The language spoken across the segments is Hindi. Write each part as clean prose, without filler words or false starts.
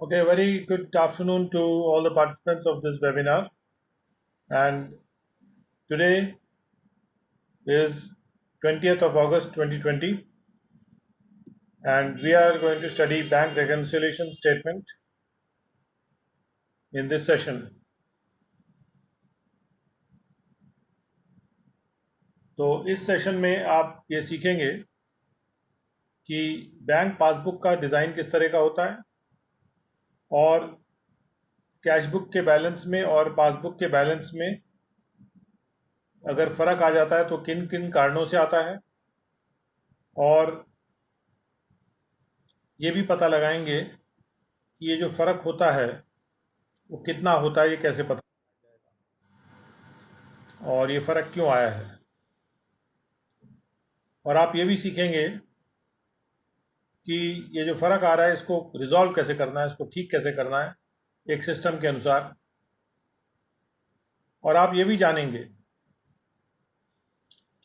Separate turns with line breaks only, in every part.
Okay, very good afternoon to all the participants of this webinar. And today is 20th of August 2020, and we are going to study bank reconciliation statement in this session. तो इस सेशन में आप ये सीखेंगे कि बैंक पासबुक का डिज़ाइन किस तरह का होता है और कैशबुक के बैलेंस में और पासबुक के बैलेंस में अगर फ़र्क आ जाता है तो किन किन कारणों से आता है, और ये भी पता लगाएंगे कि ये जो फ़र्क होता है वो कितना होता है, ये कैसे पता और ये फ़र्क क्यों आया है। और आप ये भी सीखेंगे कि ये जो फ़र्क आ रहा है इसको रिजॉल्व कैसे करना है, इसको ठीक कैसे करना है एक सिस्टम के अनुसार। और आप ये भी जानेंगे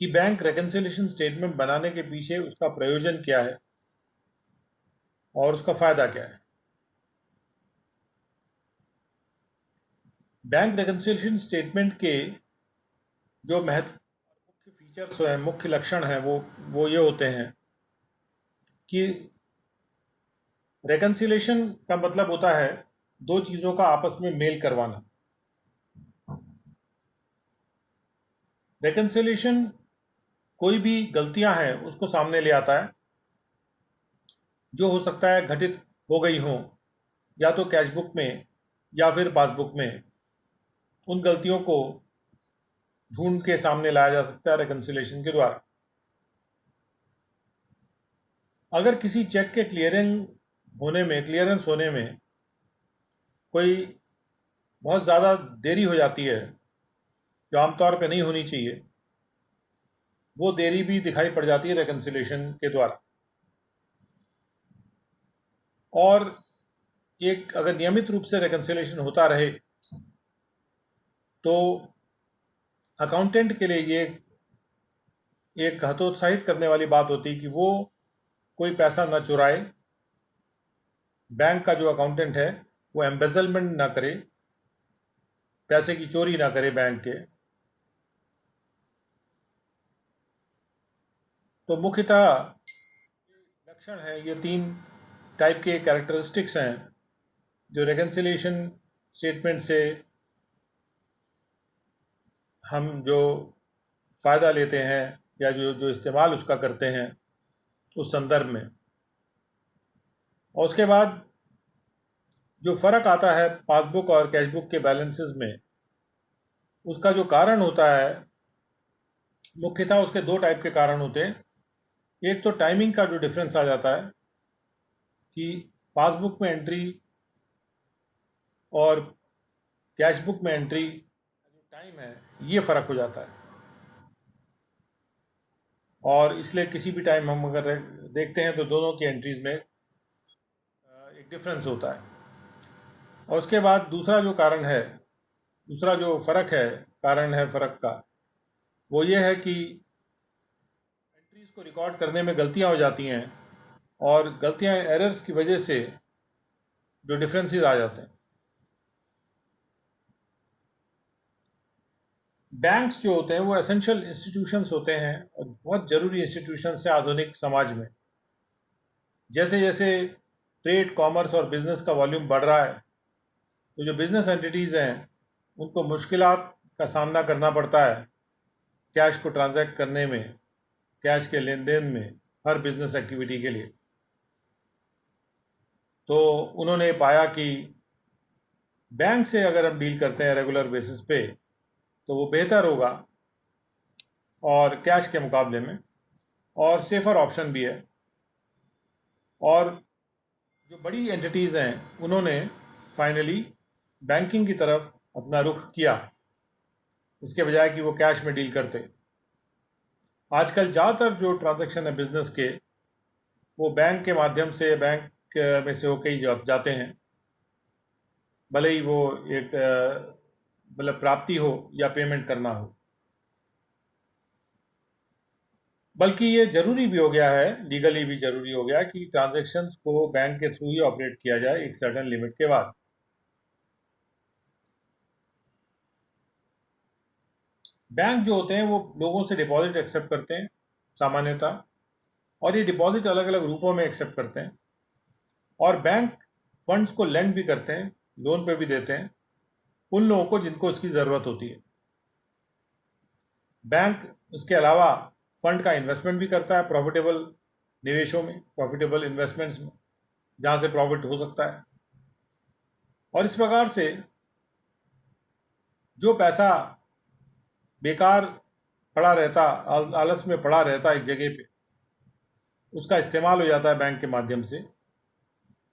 कि बैंक रेकन्सिलिएशन स्टेटमेंट बनाने के पीछे उसका प्रयोजन क्या है और उसका फ़ायदा क्या है। बैंक रेकन्सिलिएशन स्टेटमेंट के जो मुख्य फीचर्स हैं, मुख्य लक्षण हैं, वो ये होते हैं कि रेकन्सिलिएशन का मतलब होता है दो चीज़ों का आपस में मेल करवाना। रेकन्सिलिएशन कोई भी गलतियां हैं उसको सामने ले आता है जो हो सकता है घटित हो गई हो, या तो कैशबुक में या फिर पासबुक में। उन गलतियों को ढूंढ के सामने लाया जा सकता है रेकन्सिलिएशन के द्वारा। अगर किसी चेक के क्लियरेंस होने में कोई बहुत ज़्यादा देरी हो जाती है जो आमतौर पे नहीं होनी चाहिए, वो देरी भी दिखाई पड़ जाती है रेकन्सिलिएशन के द्वारा। और एक अगर नियमित रूप से रेकन्सिलिएशन होता रहे तो अकाउंटेंट के लिए ये एक हतोत्साहित करने वाली बात होती है कि वो कोई पैसा न चुराए, बैंक का जो अकाउंटेंट है वो एम्बेजलमेंट ना करे, पैसे की चोरी ना करे बैंक के। तो मुख्यतः लक्षण है, ये तीन टाइप के कैरेक्टरिस्टिक्स हैं जो रेकन्सिलिएशन स्टेटमेंट से हम जो फ़ायदा लेते हैं या जो जो इस्तेमाल उसका करते हैं उस संदर्भ में। और उसके बाद जो फ़र्क आता है पासबुक और कैशबुक के बैलेंसेस में, उसका जो कारण होता है, मुख्यतः उसके दो टाइप के कारण होते हैं। एक तो टाइमिंग का जो डिफरेंस आ जाता है कि पासबुक में एंट्री और कैशबुक में एंट्री जो टाइम है ये फ़र्क हो जाता है, और इसलिए किसी भी टाइम हम अगर देखते हैं तो दोनों की एंट्रीज़ में एक डिफरेंस होता है। और उसके बाद दूसरा जो कारण है, दूसरा जो फ़र्क है, कारण है फ़र्क का, वो ये है कि एंट्रीज़ को रिकॉर्ड करने में गलतियां हो जाती हैं, और गलतियां एरर्स की वजह से जो डिफरेंसेस आ जाते हैं। बैंक्स जो होते हैं वो एसेंशियल इंस्टीट्यूशंस होते हैं और बहुत ज़रूरी इंस्टीट्यूशंस हैं आधुनिक समाज में। जैसे जैसे ट्रेड, कॉमर्स और बिजनेस का वॉल्यूम बढ़ रहा है तो जो बिजनेस एंटिटीज़ हैं उनको मुश्किलात का सामना करना पड़ता है कैश को ट्रांजैक्ट करने में, कैश के लेन देन में, हर बिजनेस एक्टिविटी के लिए। तो उन्होंने पाया कि बैंक से अगर हम डील करते हैं रेगुलर बेसिस पे तो वो बेहतर होगा और कैश के मुकाबले में, और सेफ़र ऑप्शन भी है। और जो बड़ी एंटिटीज़ हैं उन्होंने फाइनली बैंकिंग की तरफ अपना रुख किया, इसके बजाय कि वो कैश में डील करते। आजकल ज़्यादातर जो ट्रांजैक्शन है बिजनेस के, वो बैंक के माध्यम से, बैंक में से होके ही जाते हैं, भले ही वो एक मतलब प्राप्ति हो या पेमेंट करना हो। बल्कि ये ज़रूरी भी हो गया है, लीगली भी ज़रूरी हो गया कि ट्रांजैक्शंस को बैंक के थ्रू ही ऑपरेट किया जाए एक सर्टेन लिमिट के बाद। बैंक जो होते हैं वो लोगों से डिपॉजिट एक्सेप्ट करते हैं सामान्यतः, और ये डिपॉजिट अलग अलग रूपों में एक्सेप्ट करते हैं, और बैंक फंड्स को लेंड भी करते हैं, लोन पे भी देते हैं उन लोगों को जिनको इसकी ज़रूरत होती है। बैंक इसके अलावा फंड का इन्वेस्टमेंट भी करता है प्रॉफिटेबल निवेशों में, प्रॉफिटेबल इन्वेस्टमेंट्स में, जहाँ से प्रॉफिट हो सकता है। और इस प्रकार से जो पैसा बेकार पड़ा रहता, आलस में पड़ा रहता एक जगह पे, उसका इस्तेमाल हो जाता है बैंक के माध्यम से,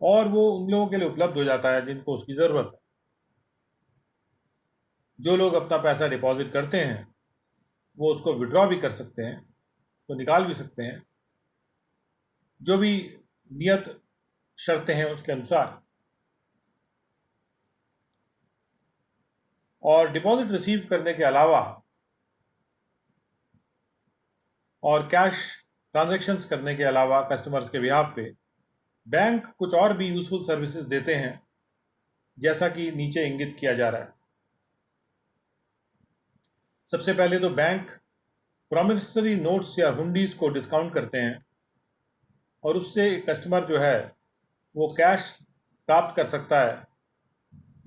और वो उन लोगों के लिए उपलब्ध हो जाता है जिनको उसकी ज़रूरत है। जो लोग अपना पैसा डिपॉजिट करते हैं वो उसको विड्रॉ भी कर सकते हैं, उसको निकाल भी सकते हैं, जो भी नियत शर्तें हैं उसके अनुसार। और डिपॉजिट रिसीव करने के अलावा और कैश ट्रांजैक्शंस करने के अलावा कस्टमर्स के बिहाफ पे बैंक कुछ और भी यूजफुल सर्विसेज देते हैं, जैसा कि नीचे इंगित किया जा रहा है। सबसे पहले तो बैंक प्रॉमिसरी नोट्स या हुंडीज को डिस्काउंट करते हैं, और उससे कस्टमर जो है वो कैश प्राप्त कर सकता है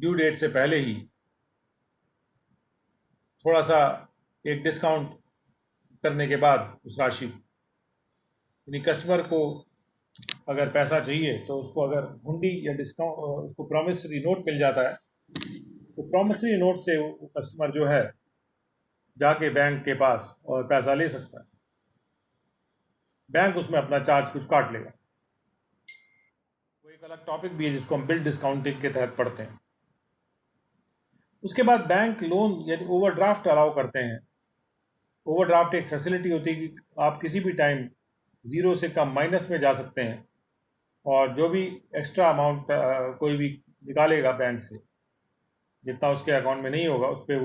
ड्यू डेट से पहले ही, थोड़ा सा एक डिस्काउंट करने के बाद उस राशि को। यानी कस्टमर को अगर पैसा चाहिए तो उसको अगर हुंडी या डिस्काउंट उसको प्रॉमिसरी नोट मिल जाता है, तो प्रॉमिसरी नोट से वो कस्टमर जो है जाके बैंक के पास और पैसा ले सकता है। बैंक उसमें अपना चार्ज कुछ काट लेगा, वो एक अलग टॉपिक भी है जिसको हम बिल डिस्काउंटिंग के तहत पढ़ते हैं। उसके बाद बैंक लोन यानी ओवरड्राफ्ट अलाउ करते हैं। ओवरड्राफ्ट एक फैसिलिटी होती है कि आप किसी भी टाइम ज़ीरो से कम माइनस में जा सकते हैं, और जो भी एक्स्ट्रा अमाउंट कोई भी निकालेगा बैंक से, जितना उसके अकाउंट में नहीं होगा उस पर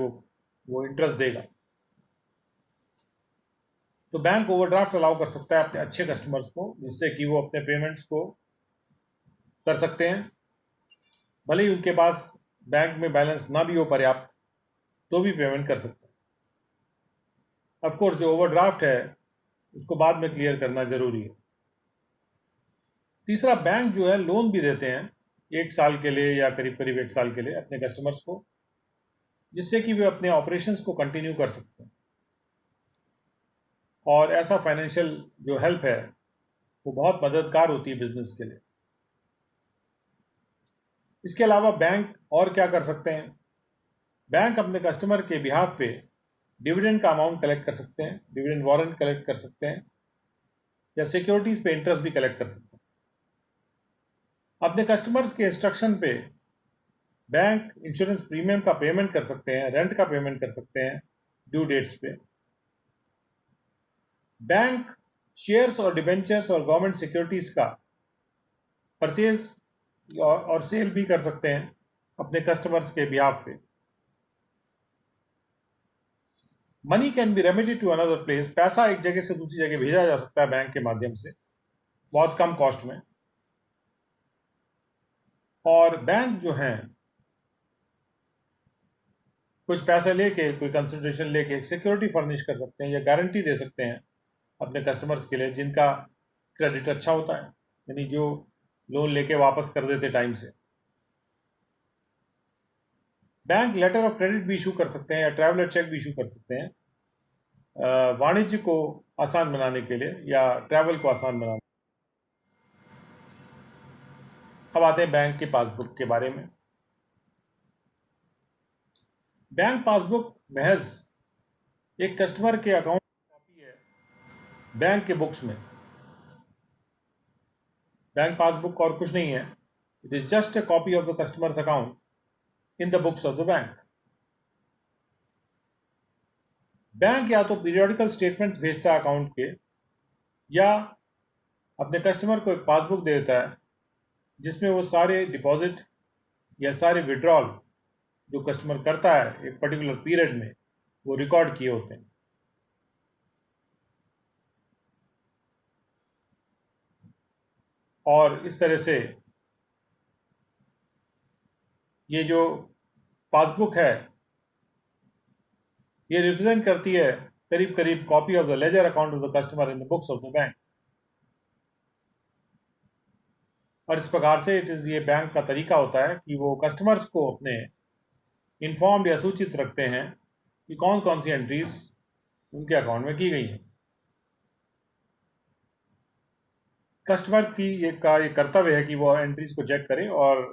वो इंटरेस्ट देगा। तो बैंक ओवरड्राफ्ट अलाउ कर सकता है अपने अच्छे कस्टमर्स को, जिससे कि वो अपने पेमेंट्स को कर सकते हैं, भले ही उनके पास बैंक में बैलेंस ना भी हो पर्याप्त, तो भी पेमेंट कर सकते हैं। ऑफ कोर्स जो ओवरड्राफ्ट है उसको बाद में क्लियर करना जरूरी है। तीसरा, बैंक जो है लोन भी देते हैं 1 साल के लिए या करीब करीब 1 साल के लिए अपने कस्टमर्स को, जिससे कि वे अपने ऑपरेशंस को कंटिन्यू कर सकते हैं। और ऐसा फाइनेंशियल जो हेल्प है वो बहुत मददगार होती है बिजनेस के लिए। इसके अलावा बैंक और क्या कर सकते हैं? बैंक अपने कस्टमर के बिहाफ पे डिविडेंड का अमाउंट कलेक्ट कर सकते हैं, डिविडेंड वारंट कलेक्ट कर सकते हैं, या सिक्योरिटीज पे इंटरेस्ट भी कलेक्ट कर सकते हैं। अपने कस्टमर्स के इंस्ट्रक्शन पे बैंक इंश्योरेंस प्रीमियम का पेमेंट कर सकते हैं, रेंट का पेमेंट कर सकते हैं ड्यू डेट्स पे। बैंक शेयर्स और डिबेंचर्स और गवर्नमेंट सिक्योरिटीज का परचेज और सेल भी कर सकते हैं अपने कस्टमर्स के बिहाफ पे। Money can be remitted to another place, पैसा एक जगह से दूसरी जगह भेजा जा सकता है बैंक के माध्यम से बहुत कम कॉस्ट में। और बैंक जो हैं कुछ पैसे लेके, कोई कंसिडरेशन लेके एक सिक्योरिटी फर्निश कर सकते हैं या गारंटी दे सकते हैं अपने कस्टमर्स के लिए जिनका क्रेडिट अच्छा होता है, यानी जो लोन लेके वापस कर देते टाइम से। बैंक लेटर ऑफ क्रेडिट भी इशू कर सकते हैं या ट्रैवलर चेक भी इशू कर सकते हैं वाणिज्य को आसान बनाने के लिए या ट्रैवल को आसान बनाने। अब आते हैं बैंक की पासबुक के बारे में। बैंक पासबुक महज एक कस्टमर के अकाउंट की कॉपी है बैंक के बुक्स में। बैंक पासबुक और कुछ नहीं है, it is just a copy of the customers account in the books of the bank. Bank या तो पीरियोडिकल स्टेटमेंट्स भेजता है अकाउंट के, या अपने कस्टमर को एक पासबुक दे देता है जिसमें वो सारे डिपॉजिट या सारे विड्रॉल जो कस्टमर करता है एक पर्टिकुलर पीरियड में वो रिकॉर्ड किए होते हैं। और इस तरह से ये जो पासबुक है ये रिप्रेजेंट करती है करीब करीब copy of the ledger account of the customer in the books of the bank. और इस प्रकार से ये बैंक का तरीका होता है कि वो कस्टमर्स को अपने इन्फॉर्म्ड या सूचित रखते हैं कि कौन कौन सी एंट्रीज उनके अकाउंट में की गई हैं। कस्टमर की ये कर्तव्य है कि वो एंट्रीज को चेक करे और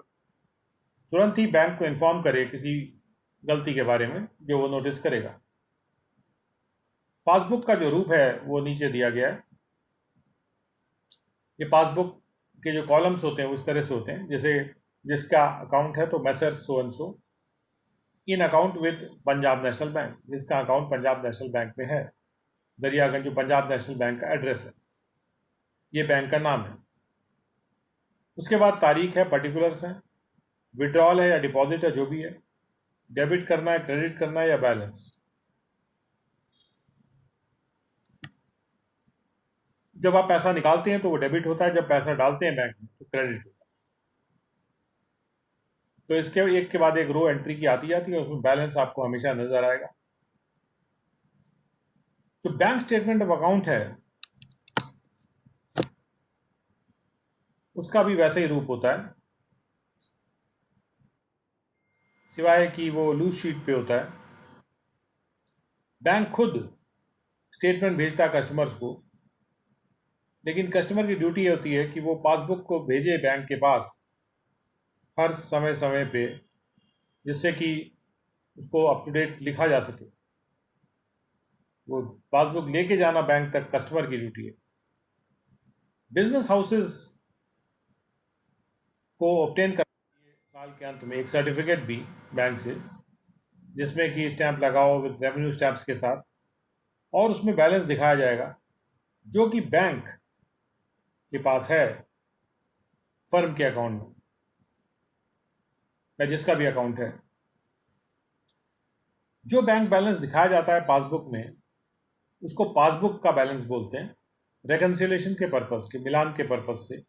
तुरंत ही बैंक को इन्फॉर्म करे किसी गलती के बारे में जो वो नोटिस करेगा। पासबुक का जो रूप है वो नीचे दिया गया है। ये पासबुक के जो कॉलम्स होते हैं वो इस तरह से होते हैं, जैसे जिसका अकाउंट है तो Messrs so and so in account with Punjab national bank, जिसका अकाउंट पंजाब नेशनल बैंक में है। दरियागंज जो पंजाब नेशनल बैंक का एड्रेस है, ये बैंक का नाम है। उसके बाद तारीख है, पर्टिकुलर्स हैं, विड्रॉल है या डिपॉजिट है जो भी है, डेबिट करना है, क्रेडिट करना है या बैलेंस। जब आप पैसा निकालते हैं तो वो डेबिट होता है, जब पैसा डालते हैं बैंक में तो क्रेडिट होता है। तो इसके एक के बाद एक रो एंट्री की आती जाती है, उसमें बैलेंस आपको हमेशा नजर आएगा। जो बैंक स्टेटमेंट ऑफ अकाउंट है उसका भी वैसे ही रूप होता है, सिवाय कि वो लूज शीट पे होता है। बैंक खुद स्टेटमेंट भेजता है कस्टमर्स को, लेकिन कस्टमर की ड्यूटी होती है कि वो पासबुक को भेजे बैंक के पास हर समय समय पे, जिससे कि उसको अप टू डेट लिखा जा सके। वो पासबुक लेके जाना बैंक तक कस्टमर की ड्यूटी है। बिजनेस हाउसेस को ऑब्टेन करने के लिए साल के अंत में एक सर्टिफिकेट भी बैंक से, जिसमें कि स्टैंप लगाओ विद रेवेन्यू स्टैंप्स के साथ, और उसमें बैलेंस दिखाया जाएगा जो कि बैंक के पास है फर्म के अकाउंट में या जिसका भी अकाउंट है। जो बैंक बैलेंस दिखाया जाता है पासबुक में उसको पासबुक का बैलेंस बोलते हैं, रेकन्सिलेशन के पर्पस के, मिलान के पर्पस से।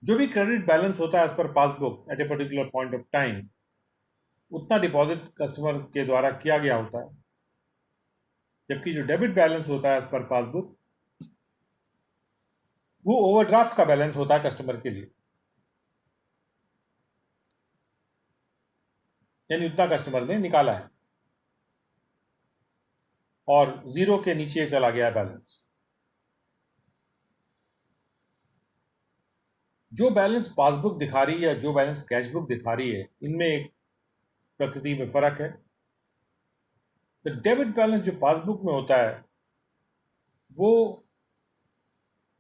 जो भी क्रेडिट बैलेंस होता है as per passbook at a particular point of time, उतना डिपॉजिट कस्टमर के द्वारा किया गया होता है, जबकि जो डेबिट बैलेंस होता है एज पर पासबुक वो ओवरड्राफ्ट का बैलेंस होता है कस्टमर के लिए, यानी उतना कस्टमर ने निकाला है और जीरो के नीचे चला गया बैलेंस। जो बैलेंस पासबुक दिखा रही है, जो बैलेंस कैश बुक दिखा रही है, इनमें एक प्रकृति में फर्क है। तो डेबिट बैलेंस जो पासबुक में होता है वो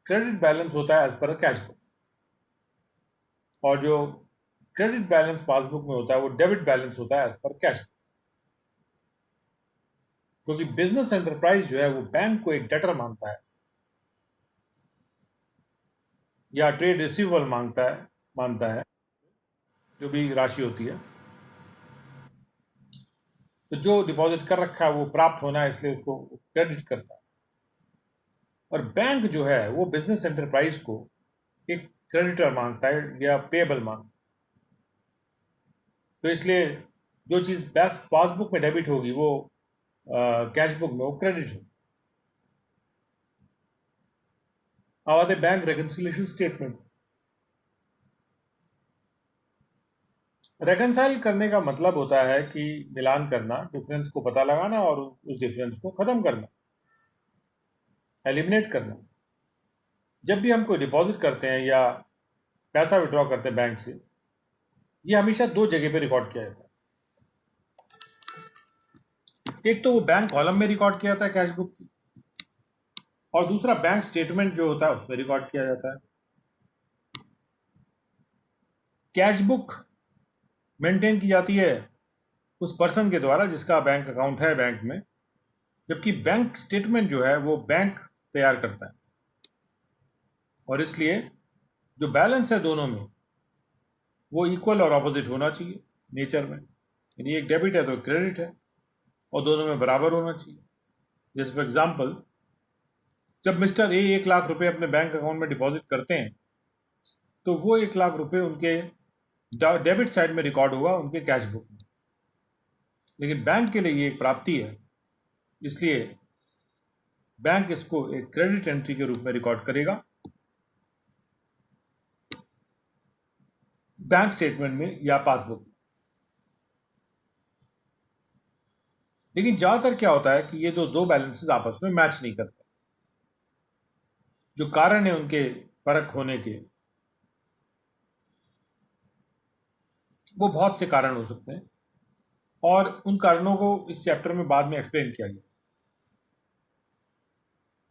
क्रेडिट बैलेंस होता है एज पर कैश बुक, और जो क्रेडिट बैलेंस पासबुक में होता है वो डेबिट बैलेंस होता है एज पर कैश बुक। क्योंकि बिजनेस एंटरप्राइज जो है वो बैंक को एक डेटर मानता है या ट्रेड रिसीवेबल मानता है जो भी राशि होती है। तो जो डिपॉजिट कर रखा है वो प्राप्त होना है, इसलिए उसको क्रेडिट करता है। और बैंक जो है वो बिजनेस एंटरप्राइज को एक क्रेडिटर मांगता है या पेएबल मांगता है। तो इसलिए जो चीज़ पासबुक में डेबिट होगी वो कैश बुक में वो क्रेडिट होगी। अब आते बैंक रेकन्सिलेशन स्टेटमेंट। रेकनसाइल करने का मतलब होता है कि मिलान करना, डिफरेंस को पता लगाना और उस डिफरेंस को खत्म करना, एलिमिनेट करना। जब भी हम कोई डिपॉजिट करते हैं या पैसा विड्रॉ करते हैं बैंक से, ये हमेशा दो जगह पे रिकॉर्ड किया जाता है। एक तो वो बैंक कॉलम में रिकॉर्ड किया जाता है कैश बुक की, और दूसरा बैंक स्टेटमेंट जो होता है उसमें रिकॉर्ड किया जाता है। कैश बुक मेंटेन की जाती है उस पर्सन के द्वारा जिसका बैंक अकाउंट है बैंक में, जबकि बैंक स्टेटमेंट जो है वो बैंक तैयार करता है। और इसलिए जो बैलेंस है दोनों में वो इक्वल और ऑपोजिट होना चाहिए नेचर में, यानी एक डेबिट है तो क्रेडिट है और दोनों में बराबर होना चाहिए। जैसे फॉर एग्जाम्पल जब मिस्टर ए 1 लाख रुपए अपने बैंक अकाउंट में डिपॉजिट करते हैं तो वो 1 लाख रुपए उनके डेबिट साइड में रिकॉर्ड होगा उनके कैश बुक में। लेकिन बैंक के लिए ये एक प्राप्ति है, इसलिए बैंक इसको एक क्रेडिट एंट्री के रूप में रिकॉर्ड करेगा बैंक स्टेटमेंट में या पासबुक में। लेकिन ज्यादातर क्या होता है कि ये दो बैलेंसेस आपस में मैच नहीं करते। जो कारण है उनके फर्क होने के, वो बहुत से कारण हो सकते हैं और उन कारणों को इस चैप्टर में बाद में एक्सप्लेन किया गया।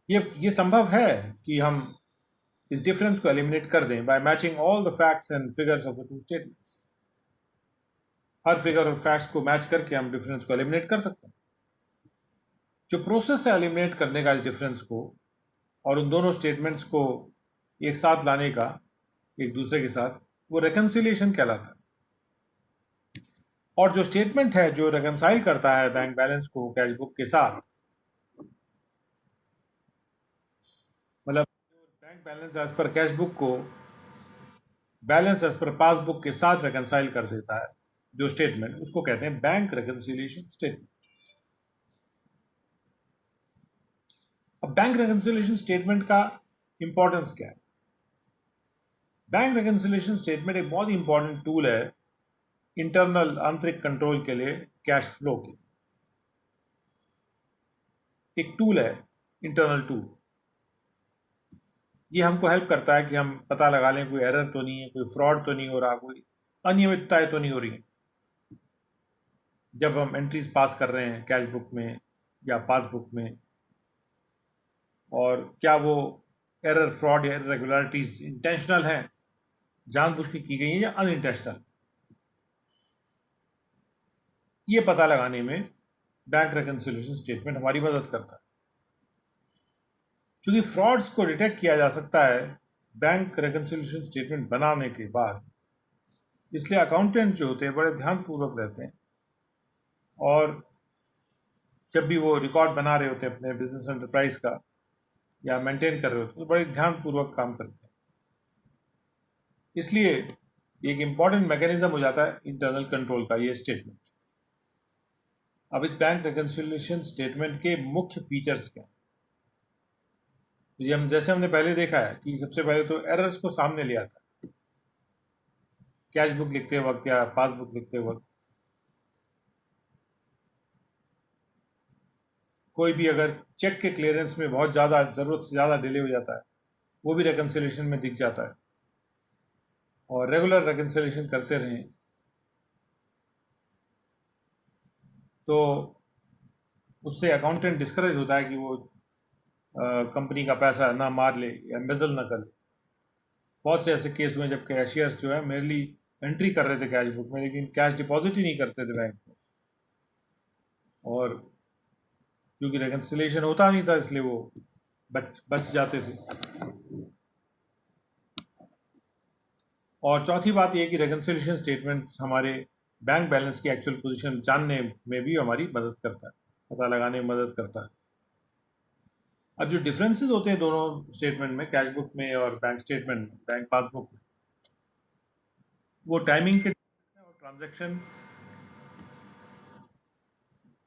ये संभव है कि हम इस डिफरेंस को एलिमिनेट कर दें by matching all the facts and figures of the two statements. हर फिगर और फैक्ट्स को मैच करके हम डिफरेंस को एलिमिनेट कर सकते हैं। जो प्रोसेस है एलिमिनेट करने का इस डिफरेंस को और उन दोनों स्टेटमेंट्स को एक साथ लाने का एक दूसरे के साथ, वो रेकन्सिलिएशन कहलाता है। और जो स्टेटमेंट है जो रेकन्साइल करता है बैंक बैलेंस को कैश बुक के साथ, मतलब bank balance as per cash book को बैलेंस एज पर पासबुक के साथ रेकन्साइल कर देता है, जो स्टेटमेंट, उसको कहते हैं बैंक रेकन्सिलिएशन स्टेटमेंट। अब बैंक रेकन्सिलिएशन स्टेटमेंट का इंपॉर्टेंस क्या है? बैंक रेकन्सिलिएशन स्टेटमेंट एक बहुत इंपॉर्टेंट टूल है इंटरनल आंतरिक कंट्रोल के लिए, कैश फ्लो के एक टूल है, इंटरनल टूल। ये हमको हेल्प करता है कि हम पता लगा लें कोई एरर तो नहीं है, कोई फ्रॉड तो नहीं हो रहा, कोई अनियमितताएं तो नहीं हो रही जब हम एंट्रीज पास कर रहे हैं कैश बुक में या पासबुक में, और क्या वो एरर, फ्रॉड या इरेगुलरिटीज इंटेंशनल है, जानबूझ के की गई है या अनइंटेंशनल। ये पता लगाने में बैंक रेकन्सिलिएशन स्टेटमेंट हमारी मदद करता है। क्योंकि फ्रॉड्स को डिटेक्ट किया जा सकता है बैंक रेकन्सिलिएशन स्टेटमेंट बनाने के बाद, इसलिए अकाउंटेंट जो होते हैं बड़े ध्यानपूर्वक रहते हैं और जब भी वो रिकॉर्ड बना रहे होते हैं अपने बिजनेस एंटरप्राइज का या मेंटेन कर रहे होते हैं तो बड़े ध्यानपूर्वक काम करते हैं। इसलिए एक इंपॉर्टेंट मैकेनिज्म हो जाता है इंटरनल कंट्रोल का ये स्टेटमेंट। अब इस बैंक रेकन्सिलिएशन स्टेटमेंट के मुख्य फीचर्स क्या हैं? हम जैसे हमने पहले देखा है कि सबसे पहले तो एरर्स को सामने ले आता है कैश बुक लिखते वक्त या पासबुक लिखते वक्त। कोई भी अगर चेक के क्लियरेंस में बहुत ज़्यादा ज़रूरत से ज़्यादा डिले हो जाता है, वो भी रेकन्सिलिएशन में दिख जाता है। और रेगुलर रेकन्सिलिएशन करते रहें तो उससे अकाउंटेंट डिस्करेज होता है कि वो कंपनी का पैसा ना मार ले या एम्बेजल ना कर ले। बहुत से ऐसे केस हुए जब कैशियर्स जो है मेरली एंट्री कर रहे थे कैश बुक में, लेकिन कैश डिपॉजिट ही नहीं करते थे बैंक में, और क्योंकि रेकन्सिलिएशन होता नहीं था इसलिए वो बच जाते थे। और चौथी बात यह कि रेकन्सिलिएशन स्टेटमेंट्स हमारे बैंक बैलेंस की एक्चुअल पोजीशन जानने में भी हमारी मदद करता है, पता लगाने में मदद करता है। अब जो डिफरेंसेस होते हैं दोनों स्टेटमेंट में, कैश बुक में और बैंक स्टेटमेंट में, बैंक पासबुक में, वो टाइमिंग के और ट्रांजैक्शन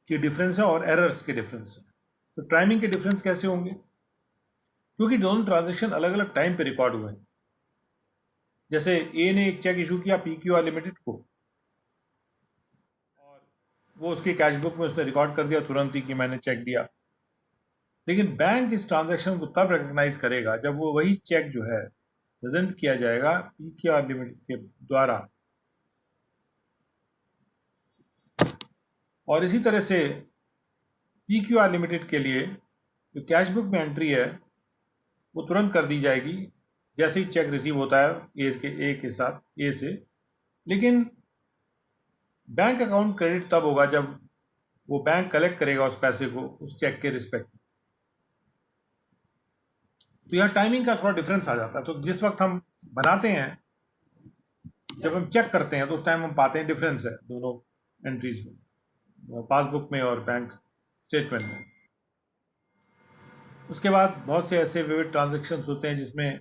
के डिफरेंस है और एरर्स के डिफरेंस है। तो टाइमिंग के डिफरेंस कैसे होंगे? क्योंकि दोनों ट्रांजैक्शन अलग अलग टाइम पे रिकॉर्ड हुए हैं। जैसे ए ने एक चेक इशू किया PQR लिमिटेड को और वो उसकी कैश बुक में उसने रिकॉर्ड कर दिया तुरंत ही कि मैंने चेक दिया। लेकिन बैंक इस ट्रांजैक्शन को तब रिकॉग्नाइज करेगा जब वो वही चेक जो है प्रेजेंट किया जाएगा PQR लिमिटेड के द्वारा। और इसी तरह से PQR लिमिटेड के लिए जो कैश बुक में एंट्री है वो तुरंत कर दी जाएगी जैसे ही चेक रिसीव होता है ए के साथ, ए से। लेकिन बैंक अकाउंट क्रेडिट तब होगा जब वो बैंक कलेक्ट करेगा उस पैसे को उस चेक के रिस्पेक्ट में। तो यहाँ टाइमिंग का थोड़ा डिफरेंस आ जाता है। तो जिस वक्त हम बनाते हैं, जब हम चेक करते हैं तो उस टाइम हम पाते हैं डिफरेंस है दोनों एंट्रीज में, पासबुक में और बैंक स्टेटमेंट में। उसके बाद बहुत से ऐसे विविध ट्रांजैक्शंस होते हैं जिसमें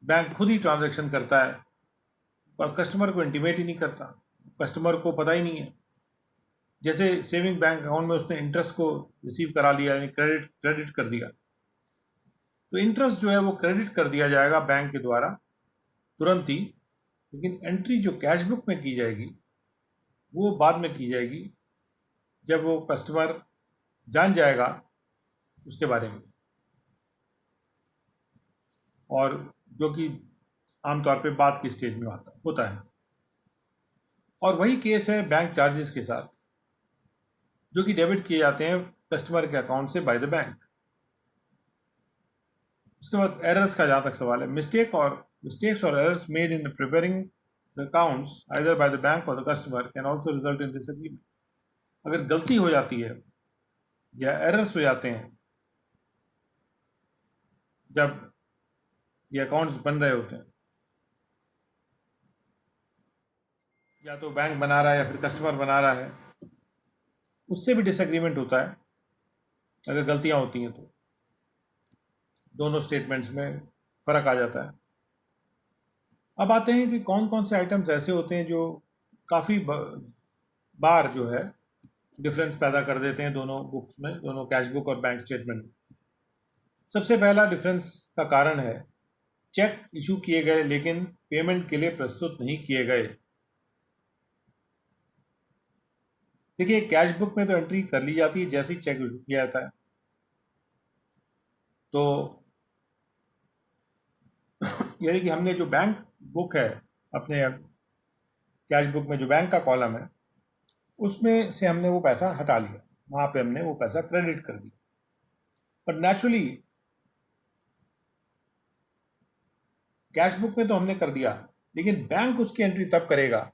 बैंक खुद ही ट्रांजैक्शन करता है और कस्टमर को इंटीमेट ही नहीं करता, कस्टमर को पता ही नहीं है। जैसे सेविंग बैंक अकाउंट में उसने इंटरेस्ट को रिसीव करा लिया, यानी क्रेडिट कर दिया, तो इंटरेस्ट जो है वो क्रेडिट कर दिया जाएगा बैंक के द्वारा तुरंत ही, लेकिन एंट्री जो कैश बुक में की जाएगी वो बाद में की जाएगी, जब वो कस्टमर जान जाएगा उसके बारे में, और जो कि आमतौर पे बाद की स्टेज में होता है। और वही केस है बैंक चार्जेस के साथ, जो कि डेबिट किए जाते हैं कस्टमर के अकाउंट से बाय द बैंक। उसके बाद एरर्स का जहाँ तक सवाल है, मिस्टेक्स और errors made in preparing the accounts either by the bank or the customer can also result in disagreement. अगर गलती हो जाती है या एरर्स हो जाते हैं जब ये अकाउंट्स बन रहे होते हैं, या तो बैंक बना रहा है या फिर कस्टमर बना रहा है, उससे भी डिसएग्रीमेंट होता है अगर गलतियां होती हैं, तो दोनों स्टेटमेंट्स में फ़र्क आ जाता है। अब आते हैं कि कौन कौन से आइटम्स ऐसे होते हैं जो काफ़ी बार जो है डिफरेंस पैदा कर देते हैं दोनों बुक्स में, दोनों कैश बुक और बैंक स्टेटमेंट में। सबसे पहला डिफरेंस का कारण है चेक इशू किए गए लेकिन पेमेंट के लिए प्रस्तुत नहीं किए गए। देखिए, कैश बुक में तो एंट्री कर ली जाती है जैसे ही चेक इशू किया जाता है, तो यानी कि हमने जो बैंक बुक है, अपने कैश बुक में जो बैंक का कॉलम है, उसमें से हमने वो पैसा हटा लिया, वहाँ पे हमने वो पैसा क्रेडिट कर दिया। पर नेचुरली कैश बुक में तो हमने कर दिया, लेकिन बैंक उसकी एंट्री तब करेगा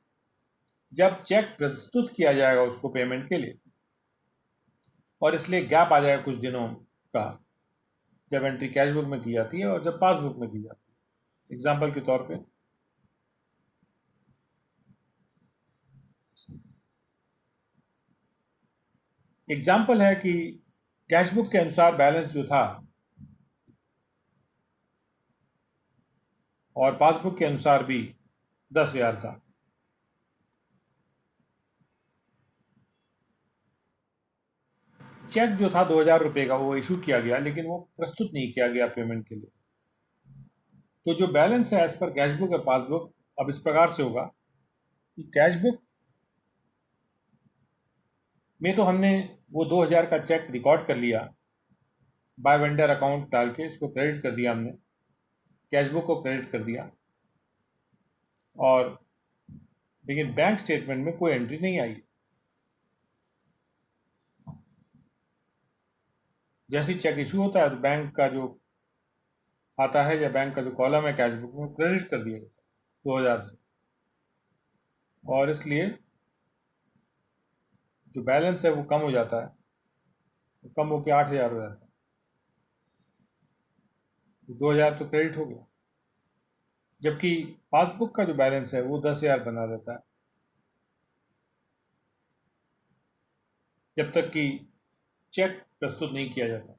जब चेक प्रस्तुत किया जाएगा उसको पेमेंट के लिए, और इसलिए गैप आ जाएगा कुछ दिनों का, जब एंट्री कैश बुक में की जाती है और जब पासबुक में की जाती है। एग्जाम्पल के तौर पे एग्जाम्पल है कि कैश बुक के अनुसार बैलेंस जो था और पासबुक के अनुसार भी 10,000 था। चेक जो था 2,000 रुपये का वो इशू किया गया, लेकिन वो प्रस्तुत नहीं किया गया पेमेंट के लिए। तो जो बैलेंस है एज पर कैश बुक और पासबुक अब इस प्रकार से होगा कि कैश बुक में तो हमने वो 2,000 का चेक रिकॉर्ड कर लिया, बाय वेंडर अकाउंट डाल के इसको क्रेडिट कर दिया हमने, कैश बुक को क्रेडिट कर दिया, और लेकिन बैंक स्टेटमेंट में कोई एंट्री नहीं आई। जैसे ही चेक इशू होता है तो बैंक का जो आता है या बैंक का जो कॉलम है कैश बुक में क्रेडिट कर दिया जाता है 2,000 से, और इसलिए जो बैलेंस है वो कम हो जाता है, वो कम होकर 8,000 हो जाता है। तो 2,000 तो क्रेडिट हो गया, जबकि पासबुक का जो बैलेंस है वो 10,000 बना रहता है जब तक कि चेक प्रस्तुत नहीं किया जाता।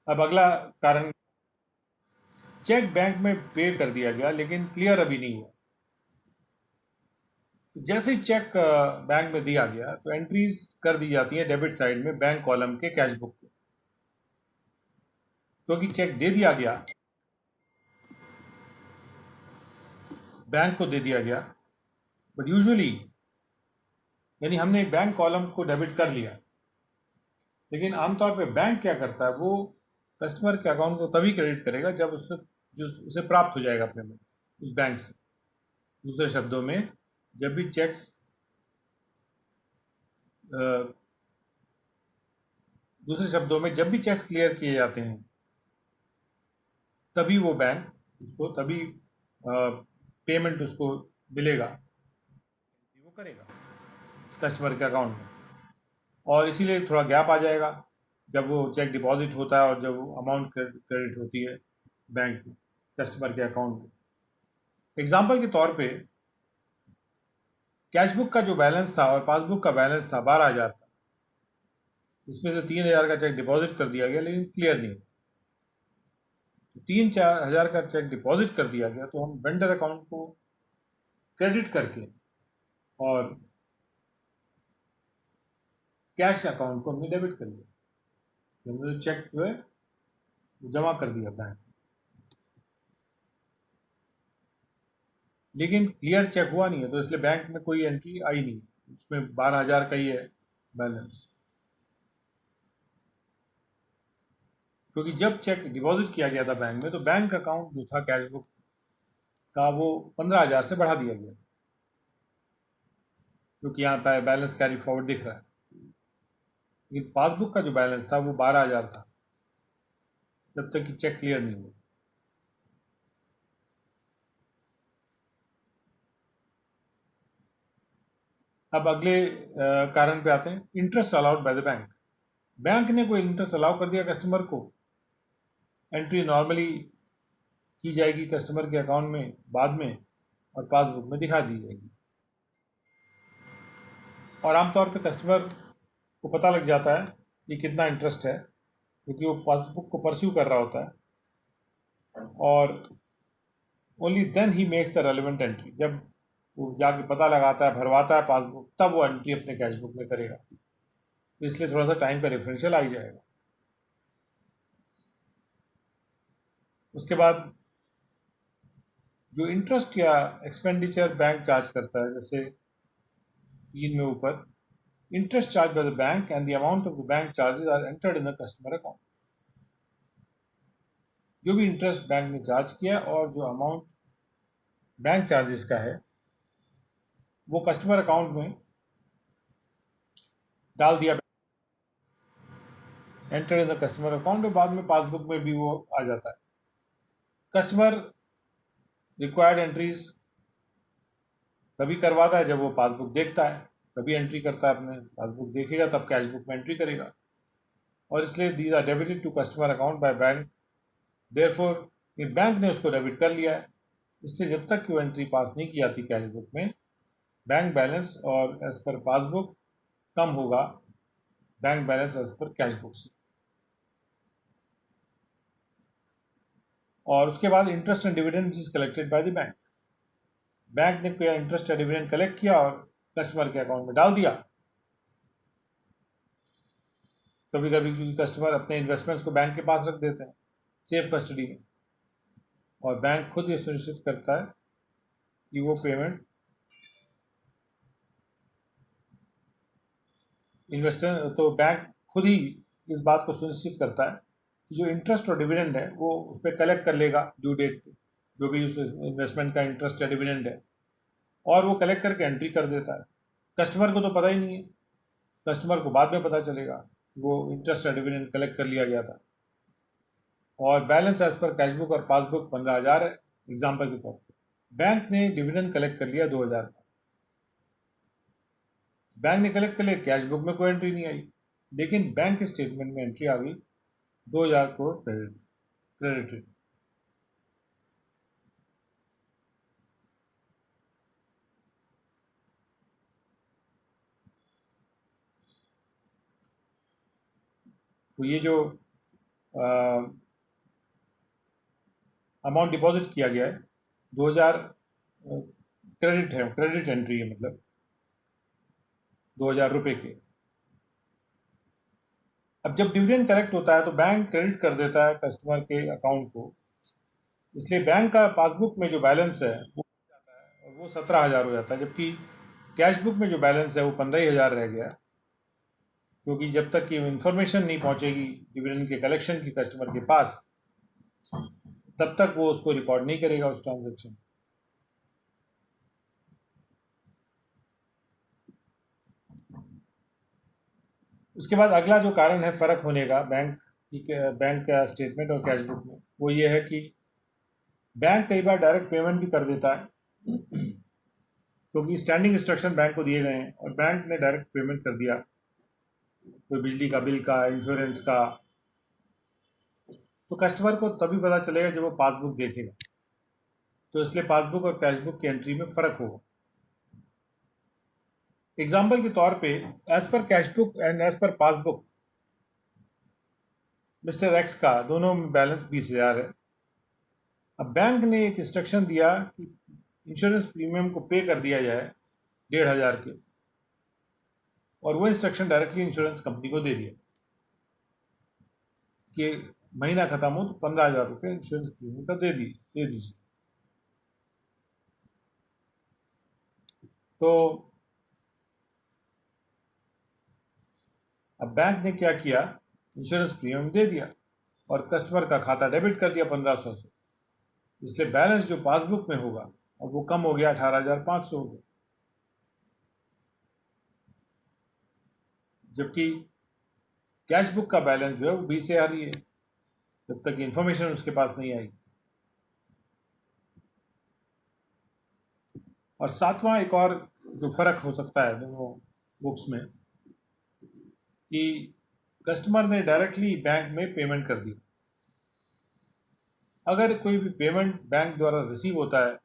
अब अगला कारण, चेक बैंक में पे कर दिया गया लेकिन क्लियर अभी नहीं हुआ। जैसे ही चेक बैंक में दिया गया तो एंट्रीज कर दी जाती है डेबिट साइड में बैंक कॉलम के कैश बुक पे, क्योंकि चेक दे दिया गया, बैंक को दे दिया गया। बट यूजुअली, यानी हमने बैंक कॉलम को डेबिट कर लिया, लेकिन आमतौर पे बैंक क्या करता है, वो कस्टमर के अकाउंट को तभी क्रेडिट करेगा जब उसे प्राप्त हो जाएगा पेमेंट उस बैंक से। दूसरे शब्दों में, जब भी चेक्स दूसरे शब्दों में जब भी चेक्स क्लियर किए जाते हैं तभी वो बैंक उसको तभी पेमेंट उसको मिलेगा, वो करेगा कस्टमर के अकाउंट में, और इसीलिए थोड़ा गैप आ जाएगा जब वो चेक डिपॉजिट होता है और जब वो अमाउंट क्रेडिट होती है बैंक में कस्टमर के अकाउंट में। एग्जाम्पल के तौर पे कैश बुक का जो बैलेंस था और पासबुक का बैलेंस था 12,000 था, इसमें से 3,000 का चेक डिपॉजिट कर दिया गया लेकिन क्लियर नहीं। 3-4 हज़ार का चेक डिपॉजिट कर दिया गया तो हम वेंडर अकाउंट को क्रेडिट करके और कैश अकाउंट को हमने डेबिट कर लिया। हमने चेक जो है जमा कर दिया बैंक, लेकिन क्लियर चेक हुआ नहीं है, तो इसलिए बैंक में कोई एंट्री आई नहीं। उसमें 12,000 का ही है बैलेंस, क्योंकि जब चेक डिपॉजिट किया गया था बैंक में तो बैंक अकाउंट जो था कैश बुक का वो 15,000 से बढ़ा दिया गया, क्योंकि यहाँ पर बैलेंस कैरी फॉरवर्ड दिख रहा है। लेकिन पासबुक का जो बैलेंस था वो 12,000 था, जब तक कि चेक क्लियर नहीं हुआ। अब अगले कारण पे आते हैं, interest allowed by the bank. Bank ने कोई इंटरेस्ट अलाउ कर दिया कस्टमर को, एंट्री नॉर्मली की जाएगी कस्टमर के अकाउंट में बाद में और पासबुक में दिखा दी जाएगी। और आमतौर पे कस्टमर को पता लग जाता है कि कितना इंटरेस्ट है, क्योंकि वो पासबुक को परस्यू कर रहा होता है और only then he makes the relevant entry. जब वो जाके पता लगाता है, भरवाता है पासबुक, तब वो एंट्री अपने कैशबुक में करेगा। तो इसलिए थोड़ा सा टाइम का डिफरेंशियल आ ही जाएगा। उसके बाद जो इंटरेस्ट या एक्सपेंडिचर बैंक चार्ज करता है, जैसे 3 में ऊपर, interest charge by the bank and the amount of the bank charges are entered in the customer account. जो भी इंटरेस्ट बैंक ने चार्ज किया और जो अमाउंट बैंक चार्जेस का है वो कस्टमर अकाउंट में डाल दिया, enter in the customer account, और बाद में पासबुक में भी वो आ जाता है। कस्टमर रिक्वायर्ड एंट्रीज तभी करवाता है जब वो पासबुक देखता है, तभी एंट्री करता है। अपने पासबुक देखेगा तब कैशबुक में एंट्री करेगा, और इसलिए these are debited to customer account by bank. Therefore bank ने उसको डेबिट कर लिया है, इसलिए जब तक कि वो एंट्री पास नहीं की जाती कैशबुक में, बैंक बैलेंस और एज पर पासबुक कम होगा bank balance as per cashbook से। और उसके बाद interest and dividend is collected by the bank. Bank ने कोई इंटरेस्ट या डिविडेंड कलेक्ट किया और कस्टमर के अकाउंट में डाल दिया। कभी कभी क्योंकि कस्टमर अपने इन्वेस्टमेंट्स को बैंक के पास रख देते हैं सेफ कस्टडी में, और बैंक खुद ये सुनिश्चित करता है कि वो पेमेंट इन्वेस्टर, तो बैंक खुद ही इस बात को सुनिश्चित करता है कि जो इंटरेस्ट और डिविडेंड है वो उस पर कलेक्ट कर लेगा ड्यू डेट पे, जो भी उस इन्वेस्टमेंट का इंटरेस्ट या डिविडेंड है, और वो कलेक्ट करके एंट्री कर देता है। कस्टमर को तो पता ही नहीं है, कस्टमर को बाद में पता चलेगा वो इंटरेस्ट या डिविडेंड कलेक्ट कर लिया गया था। और बैलेंस एज पर कैशबुक और पासबुक 15,000 है एग्जाम्पल के तौर पर। बैंक ने डिविडेंड कलेक्ट कर लिया 2,000 का, बैंक ने कलेक्ट कर लिया, कैश बुक में कोई एंट्री नहीं आई, लेकिन बैंक स्टेटमेंट में एंट्री आ गई 2,000 करोड़ क्रेडिटेड। तो ये जो अमाउंट डिपॉजिट किया गया है 2,000 क्रेडिट है, क्रेडिट एंट्री है, मतलब 2,000 रुपये के। अब जब डिविडेंड कलेक्ट होता है तो बैंक क्रेडिट कर देता है कस्टमर के अकाउंट को, इसलिए बैंक का पासबुक में जो बैलेंस है वो जाता है और वो 17,000 हो जाता है, जबकि कैश बुक में जो बैलेंस है वो 15,000 रह गया, क्योंकि जब तक कि इंफॉर्मेशन नहीं पहुंचेगी डिविडेंड के कलेक्शन की कस्टमर के पास, तब तक वो उसको रिकॉर्ड नहीं करेगा उस ट्रांजेक्शन। उसके बाद अगला जो कारण है फर्क होने का बैंक का स्टेटमेंट और कैश बुक में, वो ये है कि बैंक कई बार डायरेक्ट पेमेंट भी कर देता है, क्योंकि स्टैंडिंग इंस्ट्रक्शन बैंक को दिए गए हैं और बैंक ने डायरेक्ट पेमेंट कर दिया, कोई बिजली का बिल का, इंश्योरेंस का, तो कस्टमर को तभी पता चलेगा जब वो पासबुक देखेगा। तो इसलिए पासबुक और कैशबुक की एंट्री में फर्क होगा। एग्जाम्पल के तौर पे as per cashbook and as per passbook mister X का, दोनों में बैलेंस 20,000 है। अब बैंक ने एक इंस्ट्रक्शन दिया कि इंश्योरेंस प्रीमियम को पे कर दिया जाए 1,500 के, और वो इंस्ट्रक्शन डायरेक्टली इंश्योरेंस कंपनी को दे दिया कि महीना खत्म हो तो 15,000 रुपये इंश्योरेंस प्रीमियम का दे दीजिए। तो अब बैंक ने क्या किया, इंश्योरेंस प्रीमियम दे दिया और कस्टमर का खाता डेबिट कर दिया 1,500 से, इसलिए बैलेंस जो पासबुक में होगा और वो कम हो गया, 18,500 हो गया। जबकि कैश बुक का बैलेंस जो है वो 20,000 ही है, जब तक इंफॉर्मेशन उसके पास नहीं आई। और सातवां एक और जो फर्क हो सकता है दोनों बुक्स में, कि कस्टमर ने डायरेक्टली बैंक में पेमेंट कर दी। अगर कोई भी पेमेंट बैंक द्वारा रिसीव होता है,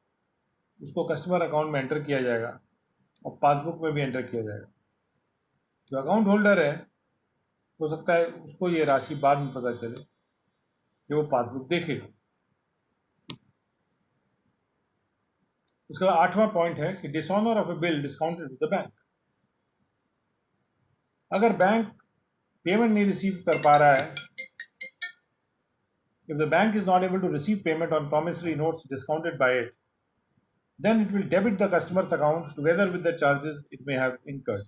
उसको कस्टमर अकाउंट में एंटर किया जाएगा और पासबुक में भी एंटर किया जाएगा। जो अकाउंट होल्डर है, हो सकता है उसको ये राशि बाद में पता चले कि वो पासबुक देखेगा। उसका आठवां पॉइंट है कि dishonour of A bill discounted with the bank. अगर बैंक पेमेंट नहीं रिसीव कर पा रहा है, if the bank is not able to receive payment on promissory notes discounted by it, then it will debit the customer's account together with the charges it may have incurred.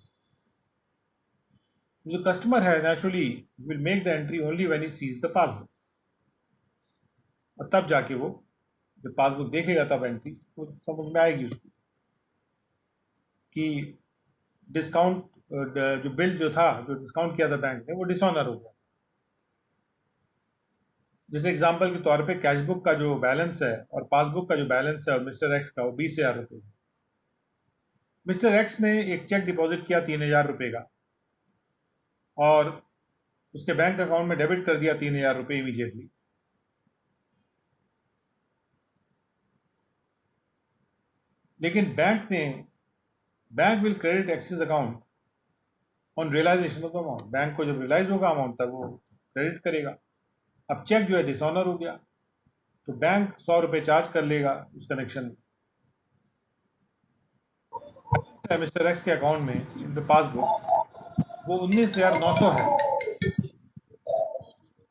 जो कस्टमर है naturally will make the entry only when he sees the passbook, और तब जाके वो जब पासबुक देखेगा तब एंट्री तो समझ में आएगी उसको कि डिस्काउंट, जो बिल जो था, जो डिस्काउंट किया था बैंक ने, वो डिसऑनर हो गया। जैसे एग्जाम्पल के तौर पे कैश बुक का जो बैलेंस है और पासबुक का जो बैलेंस है और मिस्टर एक्स का, वो 20,000 रुपये। मिस्टर एक्स ने एक चेक डिपॉजिट किया 3,000 रुपये का और उसके बैंक अकाउंट में डेबिट कर दिया 3,000 रुपये इमीडिएटली। लेकिन bank will credit X's account on realisation of amount. Bank को जब रियलाइज होगा अमाउंट तब वो क्रेडिट करेगा। अब चेक जो है डिसऑनर हो गया, तो बैंक 100 रुपये चार्ज कर लेगा उस कनेक्शन में। मिस्टर एक्स के अकाउंट में इन द पासबुक वो 19,900 है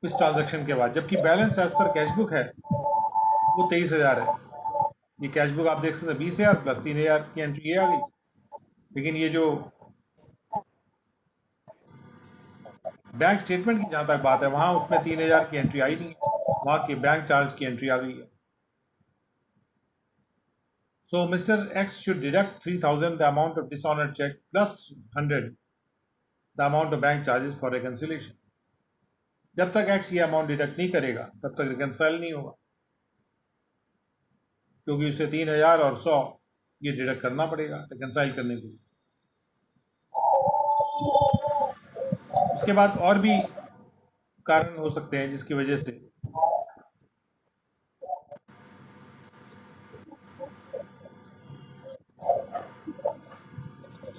इस ट्रांजैक्शन के बाद, जबकि बैलेंस एज पर कैशबुक है वो 23,000 है। ये कैशबुक आप देख सकते हैं 20,000 प्लस 3,000 की एंट्री ये आ गई। लेकिन ये जो बैंक स्टेटमेंट की जहाँ तक बात है, वहाँ उसमें 3,000 की एंट्री आई नहीं, वहाँ की बैंक चार्ज की एंट्री आ गई है। So Mr. X should deduct 3,000 the amount of dishonored check plus 100 the amount of bank charges for reconciliation. जब तक X ये अमाउंट डिडक्ट नहीं करेगा तब तक रिकनसाइल नहीं होगा, क्योंकि उसे 3,000 और 100 ये डिडक्ट करना पड़ेगा रिकनसाइल करने के लिए। उसके बाद और भी कारण हो सकते हैं जिसकी वजह से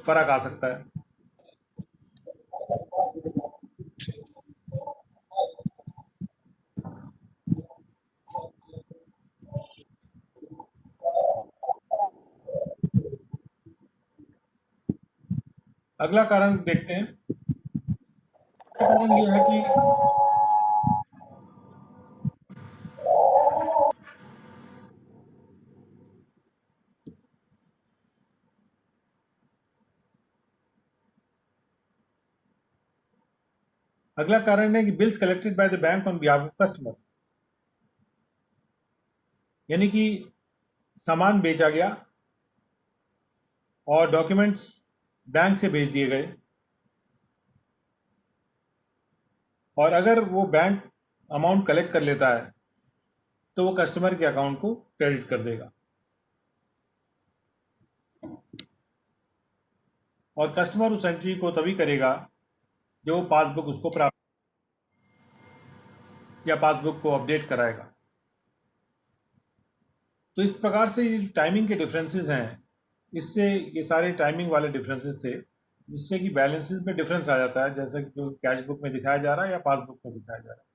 फर्क आ सकता है। अगला कारण देखते हैं। कारण ये है कि अगला कारण है कि bills collected by the bank on behalf of customer, यानी कि सामान बेचा गया और डॉक्यूमेंट्स बैंक से भेज दिए गए, और अगर वो बैंक अमाउंट कलेक्ट कर लेता है तो वो कस्टमर के अकाउंट को क्रेडिट कर देगा, और कस्टमर उस एंट्री को तभी करेगा जब वो पासबुक उसको प्राप्त या पासबुक को अपडेट कराएगा। तो इस प्रकार से ये टाइमिंग के डिफरेंसेस हैं, इससे ये सारे टाइमिंग वाले डिफरेंसेस थे, जिससे कि बैलेंसेस में डिफरेंस आ जाता है, जैसे कि जो कैश बुक में दिखाया जा रहा है या पासबुक में दिखाया जा रहा है।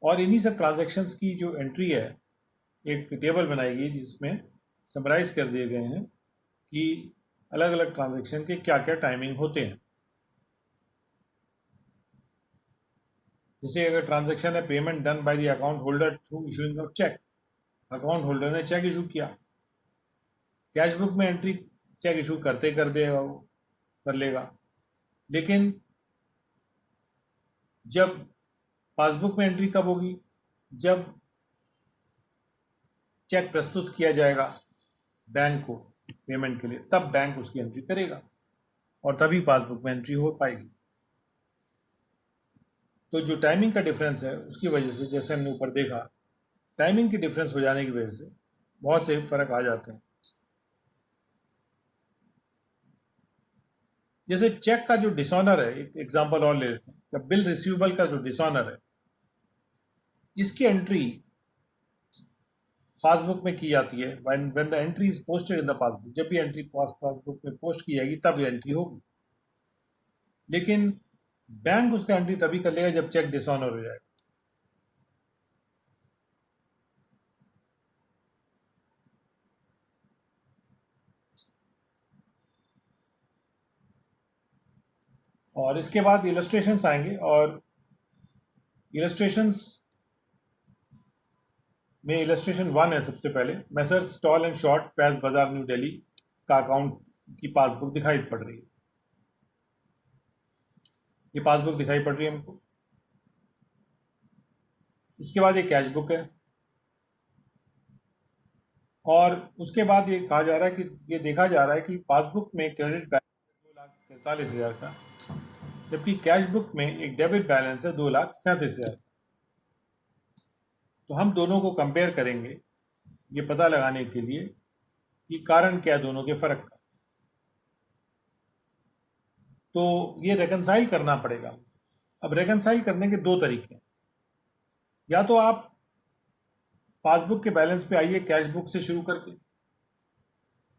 और इन्हीं सब ट्रांजैक्शंस की जो एंट्री है, एक टेबल बनाई गई जिसमें समराइज कर दिए गए हैं कि अलग अलग ट्रांजैक्शन के क्या क्या टाइमिंग होते हैं। जैसे अगर ट्रांजैक्शन है payment done by the account holder through issuing of cheque, account holder ने चेक इशू किया, कैश बुक में एंट्री चेक इशू करते कर देगा, वो कर लेगा। लेकिन जब पासबुक में एंट्री कब होगी? जब चेक प्रस्तुत किया जाएगा बैंक को पेमेंट के लिए, तब बैंक उसकी एंट्री करेगा और तभी पासबुक में एंट्री हो पाएगी। तो जो टाइमिंग का डिफरेंस है उसकी वजह से, जैसे हमने ऊपर देखा, टाइमिंग की डिफरेंस हो जाने की वजह से बहुत से फर्क आ जाते हैं। जैसे चेक का जो डिसऑनर है, एक एग्जांपल और ले लेते हैं, या बिल रिसीवेबल का जो डिसऑनर है, इसकी एंट्री पासबुक में की जाती है। When the entry is posted in the passbook, जब भी एंट्री पासबुक में पोस्ट की जाएगी तब एंट्री होगी। लेकिन बैंक उसका एंट्री तभी कर लेगा जब चेक डिसऑनर हो जाएगा। और इसके बाद इलस्ट्रेशंस आएंगे, और इलस्ट्रेशंस में इलस्ट्रेशन 1 है सबसे पहले, Messrs stall and short Faiz बाजार न्यू दिल्ली का अकाउंट की पासबुक दिखाई पड़ रही है। ये पासबुक दिखाई पड़ रही है हमको। इसके बाद ये कैश बुक है, और उसके बाद ये कहा जा रहा है कि ये देखा जा रहा है कि पासबुक में क्रेडिट बैलेंस 2,43,000 का, जबकि कैश बुक में एक डेबिट बैलेंस है 2,37,000। तो हम दोनों को कंपेयर करेंगे ये पता लगाने के लिए कि कारण क्या है दोनों के फर्क का। तो ये रेकनसाइल करना पड़ेगा। अब रेकनसाइल करने के दो तरीके हैं। या तो आप पासबुक के बैलेंस पे आइए कैश बुक से शुरू करके,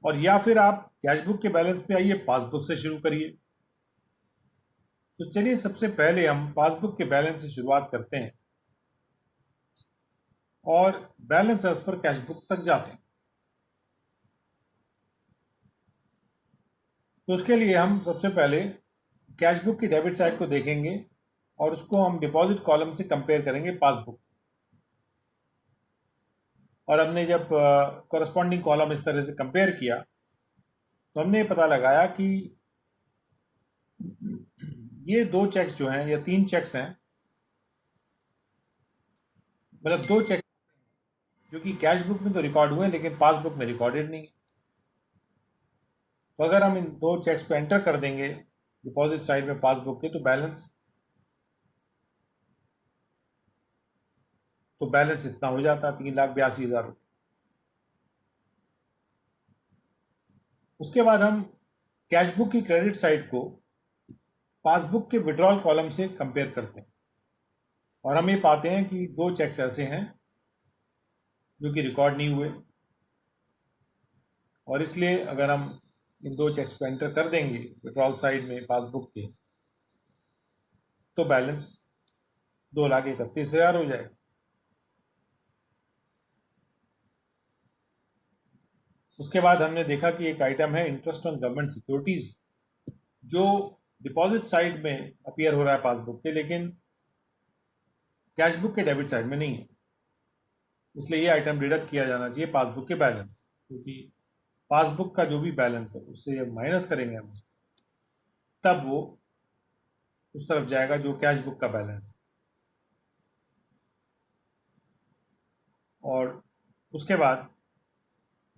और या फिर आप कैश बुक के बैलेंस पे आइए पासबुक से शुरू करिए। तो चलिए सबसे पहले हम पासबुक के बैलेंस से शुरुआत करते हैं और balance as per cash book तक जाते हैं। तो उसके लिए हम सबसे पहले कैश बुक की डेबिट साइड को देखेंगे और उसको हम डिपॉजिट कॉलम से कंपेयर करेंगे पासबुक। और हमने जब कॉरस्पॉन्डिंग कॉलम इस तरह से कंपेयर किया तो हमने ये पता लगाया कि ये दो चेक्स जो हैं, या तीन चेक्स हैं, मतलब दो चेक जो कि कैश बुक में तो रिकॉर्ड हुए लेकिन पासबुक में रिकॉर्डेड नहीं है। तो अगर हम इन दो चेक्स को एंटर कर देंगे डिपॉजिट साइड में पासबुक के, तो बैलेंस इतना हो जाता, 3,82,000 रुपये। उसके बाद हम कैश बुक की क्रेडिट साइड को पासबुक के विड्रॉल कॉलम से कंपेयर करते हैं, और हम ये पाते हैं कि दो चेक्स ऐसे हैं जो कि रिकॉर्ड नहीं हुए, और इसलिए अगर हम इन दो चेक्स को एंटर कर देंगे विड्रॉल साइड में पासबुक के, तो बैलेंस 2,31,000 हो जाएगा। उसके बाद हमने देखा कि एक आइटम है इंटरेस्ट ऑन गवर्नमेंट सिक्योरिटीज, जो डिपॉजिट साइड में अपीयर हो रहा है पासबुक के, लेकिन कैश बुक के डेबिट साइड में नहीं है। इसलिए ये आइटम डिडक्ट किया जाना चाहिए पासबुक के बैलेंस, क्योंकि पासबुक का जो भी बैलेंस है उससे जब माइनस करेंगे हम उसको, तब वो उस तरफ जाएगा जो कैश बुक का बैलेंस है। और उसके बाद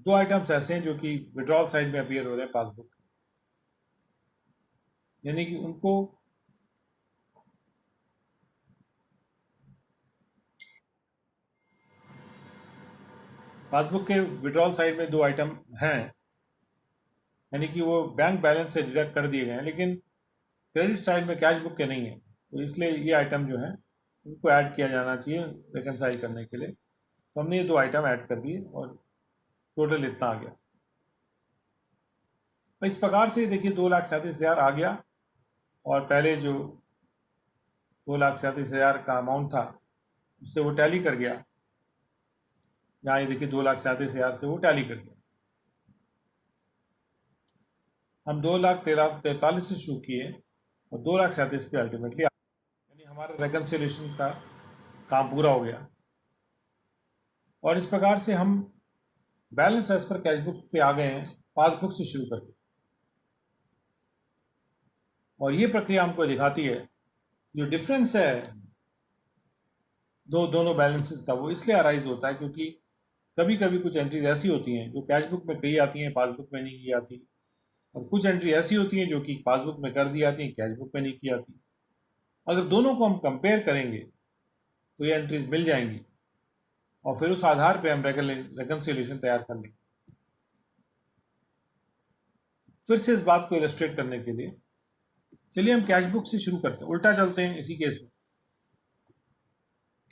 दो आइटम्स ऐसे हैं जो कि विड्रॉल साइड में अपीयर हो रहे हैं पासबुक, यानी कि उनको पासबुक के विड्रॉल साइड में दो आइटम हैं, यानी कि वो बैंक बैलेंस से डिडक्ट कर दिए गए हैं, लेकिन क्रेडिट साइड में कैश बुक के नहीं है। तो इसलिए ये आइटम जो है उनको ऐड किया जाना चाहिए रिकनसाइल करने के लिए। तो हमने ये दो आइटम ऐड कर दिए और टोटल इतना आ गया। तो इस प्रकार से देखिए 2,37,000 आ गया, और पहले जो 2,37,000 का अमाउंट था उससे वो टैली कर गया। यहाँ ये देखिए 2,37,000 से वो टैली कर गया। हम 2,43,43 से शुरू किए और 2,37,000 पे अल्टीमेटली, यानी हमारा रेकन्सिलेशन का काम पूरा हो गया। और इस प्रकार से हम balance as per cash book पे आ गए हैं, पासबुक से शुरू करके। और ये प्रक्रिया हमको दिखाती है जो डिफरेंस है दोनों बैलेंसेस का, वो इसलिए अराइज होता है क्योंकि कभी कभी कुछ एंट्रीज ऐसी होती हैं जो कैश बुक में कही आती हैं, पासबुक में नहीं की आती, और कुछ एंट्री ऐसी होती हैं जो कि पासबुक में कर दी आती हैं, कैश बुक में नहीं की आती। अगर दोनों को हम कंपेयर करेंगे तो ये एंट्रीज मिल जाएंगी और फिर उस आधार पे हम रेकन्सिलेशन तैयार कर लेंगे। फिर से इस बात को इलस्ट्रेट करने के लिए चलिए हम कैश बुक से शुरू करते हैं, उल्टा चलते हैं। इसी केस में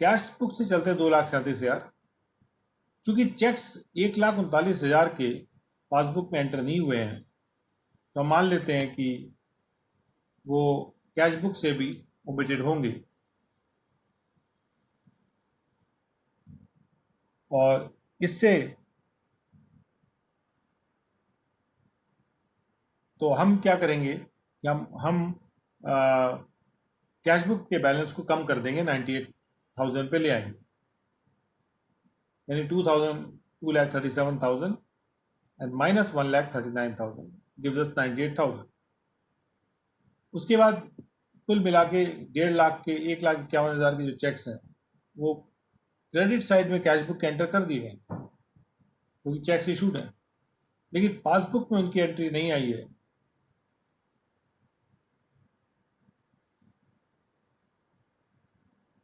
कैश बुक से चलते हैं 2,37,000। चूंकि चेक्स 1,39,000 के पासबुक में एंटर नहीं हुए हैं, तो हम मान लेते हैं कि वो कैश बुक से भी ओमिटेड होंगे। और इससे तो हम क्या करेंगे कि हम कैश बुक के बैलेंस को कम कर देंगे, 98,000 पे ले आएंगे, यानी 2,37,000 एंड माइनस 1,39,000 गिव्स अस 98,000। उसके बाद कुल मिला के 1.5 लाख के 1,51,000 के जो चेक्स हैं वो क्रेडिट साइड में कैश बुक के एंटर कर दिए गए क्योंकि चेक्स इशूड है, लेकिन पासबुक में उनकी एंट्री नहीं आई है।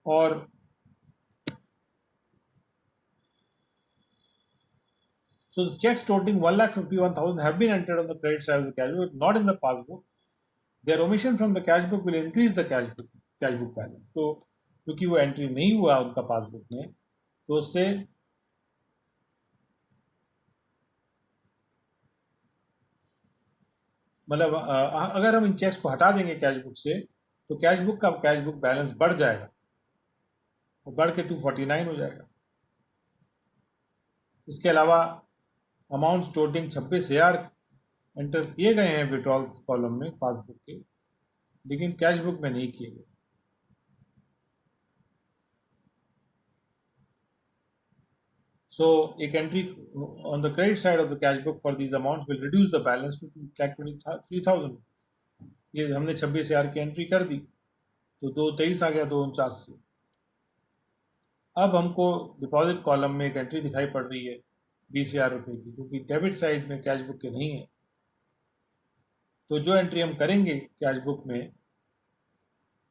और so the checks totaling 1,51,000 have been entered on the credit side of the cash book, not in the passbook. Their omission from the cash book will increase the cash book balance. तो क्योंकि वो एंट्री नहीं हुआ उनका पासबुक में, तो उससे मतलब अगर हम इन चेक्स को हटा देंगे कैश बुक से तो कैश बुक बैलेंस बढ़ जाएगा, वो बढ़ के 249 हो जाएगा। इसके अलावा अमाउंट टोटलिंग 26,000 एंटर किए गए हैं विड्रॉल कॉलम में पासबुक के, लेकिन कैश बुक में नहीं किए गए। So a entry on the credit side of the cash book for these amounts will reduce the balance to 2,23,000। ये हमने 26,000 की एंट्री कर दी तो 2,23 आ गया 2,49 से। अब हमको डिपॉजिट कॉलम में एक एंट्री दिखाई पड़ रही है 20,000 रुपये की, क्योंकि डेबिट साइड में कैश बुक के नहीं है। तो जो एंट्री हम करेंगे कैश बुक में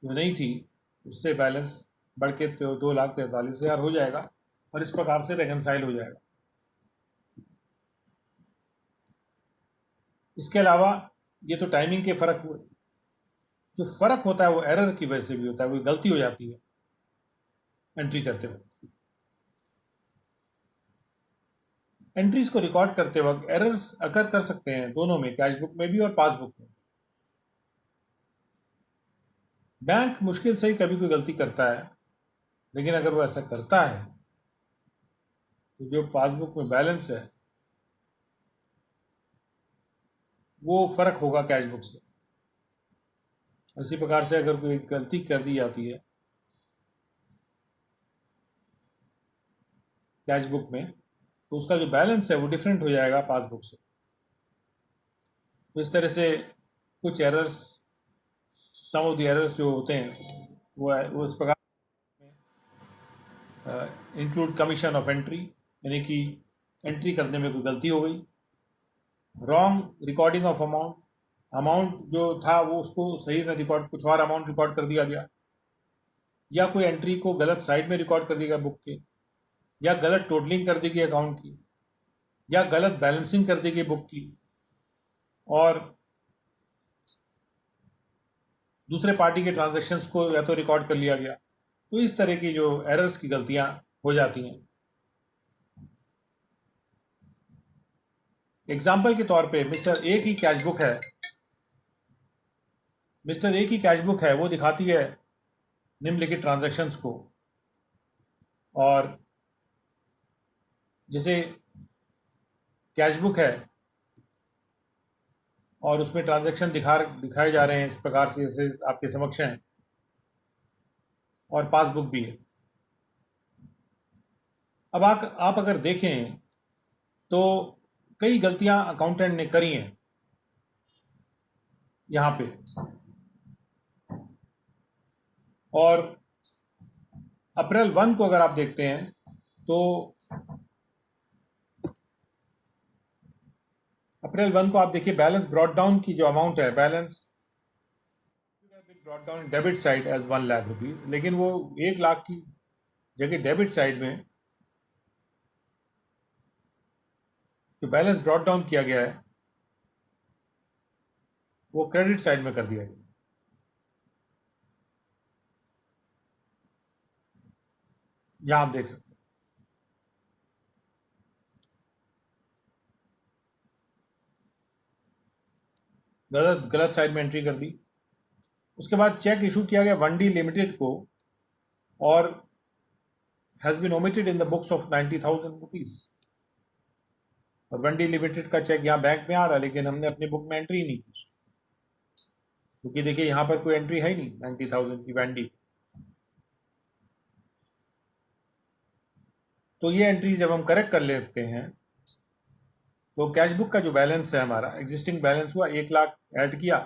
जो नहीं थी, उससे बैलेंस बढ़ के 2,43,000 हो जाएगा और इस प्रकार से रेकनसाइल हो जाएगा। इसके अलावा ये तो टाइमिंग के फर्क हुए, जो फर्क होता है वो एरर की वजह से भी होता है, वो गलती हो जाती है एंट्री करते वक्त। एंट्रीज को रिकॉर्ड करते वक्त एरर्स अकर कर सकते हैं दोनों में, कैश बुक में भी और पासबुक में। बैंक मुश्किल से ही कभी कोई गलती करता है, लेकिन अगर वो ऐसा करता है तो जो पासबुक में बैलेंस है वो फर्क होगा कैश बुक से। इसी प्रकार से अगर कोई गलती कर दी जाती है कैश बुक में तो उसका जो बैलेंस है वो डिफरेंट हो जाएगा पासबुक से। तो इस तरह से कुछ errors, some of the errors जो होते हैं वो इस प्रकार इंक्लूड कमीशन ऑफ एंट्री, यानी कि एंट्री करने में कोई गलती हो गई, रॉन्ग रिकॉर्डिंग ऑफ अमाउंट जो था वो उसको सही में रिकॉर्ड, कुछ और अमाउंट रिकॉर्ड कर दिया गया, या कोई एंट्री को गलत साइड में रिकॉर्ड कर दिया गया बुक के, या गलत टोटलिंग कर दी गई अकाउंट की, या गलत बैलेंसिंग कर दी गई बुक की, और दूसरे पार्टी के ट्रांजैक्शंस को या तो रिकॉर्ड कर लिया गया। तो इस तरह की जो एरर्स की गलतियां हो जाती हैं। एग्जाम्पल के तौर पे मिस्टर ए की कैश बुक है, वो दिखाती है निम्नलिखित ट्रांजैक्शंस को। और जैसे कैश बुक है और उसमें ट्रांजैक्शन दिखाए जा रहे हैं इस प्रकार से जैसे आपके समक्ष हैं, और पासबुक भी है। अब आप अगर देखें तो कई गलतियां अकाउंटेंट ने करी हैं यहाँ पे, और अप्रैल 1 को अगर आप देखते हैं तो अप्रैल 1 को आप देखिए बैलेंस ब्रॉट डाउन की जो अमाउंट है, balance brought down debit side as 1 lakh rupees, लेकिन वो 1 लाख की जगह डेबिट साइड में जो बैलेंस ब्रॉट डाउन किया गया है वो क्रेडिट साइड में कर दिया गया। यहां आप देख सकते हैं गलत साइड में एंट्री कर दी। उसके बाद चेक इशू किया गया 1D लिमिटेड को और has been omitted in the books of 90,000 rupees. और 1D लिमिटेड का चेक यहाँ बैंक में आ रहा है, लेकिन हमने अपनी बुक में एंट्री नहीं की, क्योंकि देखिए यहाँ पर कोई एंट्री है ही नहीं 90,000 की 1D। तो ये एंट्री जब हम करेक्ट कर लेते हैं तो कैश बुक का जो बैलेंस है, हमारा एग्जिस्टिंग बैलेंस हुआ 1 लाख ऐड किया,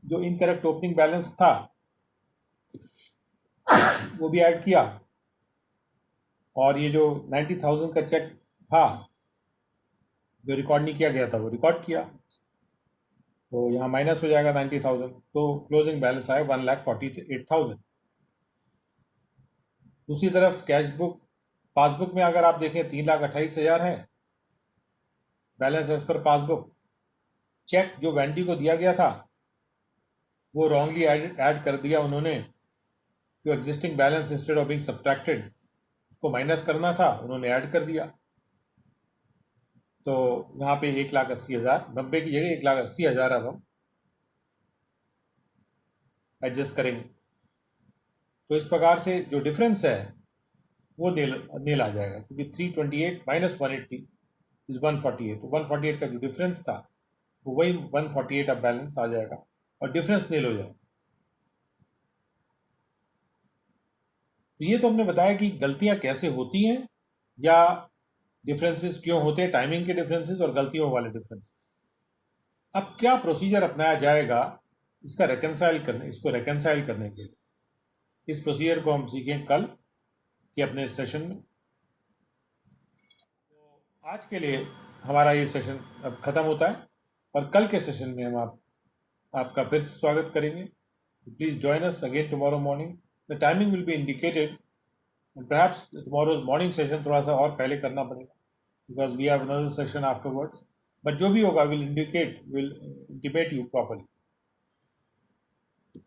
जो इनकरेक्ट ओपनिंग बैलेंस था वो भी ऐड किया, और ये जो 90,000 का चेक था जो रिकॉर्ड नहीं किया गया था वो रिकॉर्ड किया, तो यहाँ माइनस हो जाएगा 90,000, तो क्लोजिंग बैलेंस आया 1,48,000। दूसरी तरफ कैश बुक पासबुक में अगर आप देखें 3,28,000 है balance as per passbook. Cheque जो वेंडी को दिया गया था वो रॉन्गली ऐड कर दिया उन्होंने, जो existing balance instead of being subtracted उसको माइनस करना था, उन्होंने ऐड कर दिया। तो यहाँ पे 1,80,000, 90 की जगह 1,80,000 अब हम एडजस्ट करेंगे। तो इस प्रकार से जो डिफरेंस है वो नील आ जाएगा, क्योंकि 328 माइनस 180 इज 148। तो 148 का जो डिफरेंस था वो वही 148 अब बैलेंस आ जाएगा और डिफरेंस नील हो जाएगा। तो ये तो हमने बताया कि गलतियां कैसे होती हैं या डिफरेंसेस क्यों होते हैं, टाइमिंग के डिफरेंसेस और गलतियों वाले डिफरेंसेस। अब क्या प्रोसीजर अपनाया जाएगा इसको रेकनसाइल करने के लिए। इस प्रोसीजर को हम सीखें कल के अपने सेशन में। तो आज के लिए हमारा ये सेशन अब ख़त्म होता है, और कल के सेशन में हम आपका फिर से स्वागत करेंगे। Please join us again tomorrow morning. The timing will be indicated, perhaps tomorrow's morning session थोड़ा सा और पहले करना पड़ेगा, because we have another session afterwards, but जो भी होगा will intimate you properly.